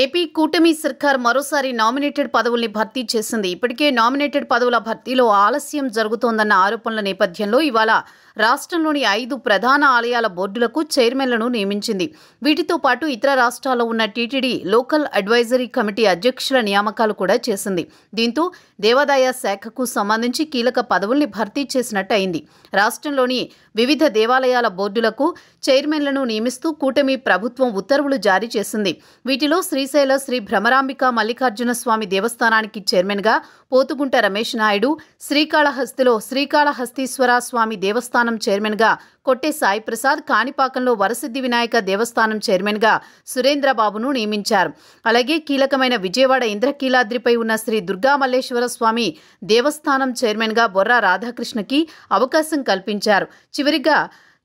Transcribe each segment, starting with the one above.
AP కూటమి సర్కార్ మరోసారి నామినేటెడ్ పదవుల్ని భర్తీ చేసింది. ఇప్పటికే నామినేటెడ్ పదవుల భర్తీలో ఆలస్యం జరుగుతోందన్న ఆరోపణల నేపథ్యంలో ఇవాళ రాష్ట్రంలోని 5 ప్రధాన ఆలయాల బోర్డులకు చైర్మన్లను నియమించింది. వీటితో పాటు ఇతర రాష్ట్రాల్లో ఉన్న టీటీడీ లోకల్ అడ్వైజరీ కమిటీ అధ్యక్షుల నియామకాలు కూడా చేసింది. దీంతో దేవాదాయ శాఖకు సంబంధించి కీలక పదవుల్ని భర్తీ చేసినట్టు అయింది. రాష్ట్రంలోని వివిధ దేవాలయాల బోర్డులకు చైర్మన్లను నియమిస్తూ కూటమి ప్రభుత్వం ఉత్తర్వులు జారీ చేసింది. వీటిలో శ్రీశైల శ్రీ భ్రమరాంబిక మల్లికార్జున స్వామి దేవస్థానానికి చైర్మన్గా పోతుగుంట రమేష్ నాయుడు, శ్రీకాళహస్తిలో శ్రీకాళహస్తీశ్వర స్వామి దేవస్థానం చైర్మన్గా కొట్టె సాయి ప్రసాద్, కాణిపాకంలో వరసిద్ధి వినాయక దేవస్థానం చైర్మన్గా సురేంద్రబాబును నియమించారు. అలాగే కీలకమైన విజయవాడ ఇంద్రకీలాద్రిపై ఉన్న శ్రీ దుర్గా మల్లేశ్వర స్వామి దేవస్థానం చైర్మన్గా బొర్రా రాధాకృష్ణకి అవకాశం కల్పించారు. చివరిగా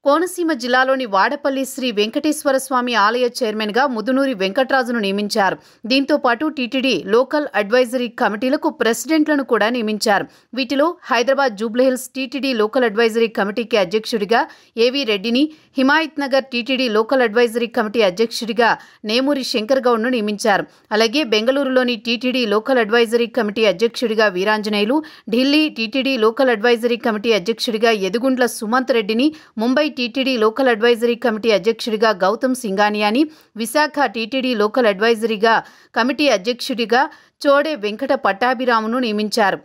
కోనసీమ జిల్లాలోని వాడపల్లి శ్రీ వెంకటేశ్వర స్వామి ఆలయ చైర్మన్గా ముదునూరి వెంకట్రాజును నియమించారు. దీంతో పాటు టీటీడీ లోకల్ అడ్వైజరీ కమిటీలకు ప్రెసిడెంట్లను కూడా నియమించారు. వీటిలో Hyderabad Jubilee Hills TTD local advisory కమిటీకి అధ్యక్షుడిగా ఏవీ రెడ్డిని, Himayat Nagar TTD local advisory committee అధ్యక్షుడిగా నేమూరి శంకర్ గౌడ్ను నియమించారు. అలాగే బెంగళూరులోని టీటీడీ లోకల్ అడ్వైజరీ కమిటీ అధ్యక్షుడిగా Veeranjaneyulu, Delhi TTD local advisory committee అధ్యక్షుడిగా యదుగుండ్ల సుమంత్ రెడ్డిని, Mumbai TTD local advisory committee అధ్యక్షుడిగా గౌతమ్ సింగానియాని, విశాఖ టీటీడీ లోకల్ అడ్వైజరీగా కమిటీ అధ్యక్షుడిగా చోడే వెంకట పట్టాభిరామును నియమించారు.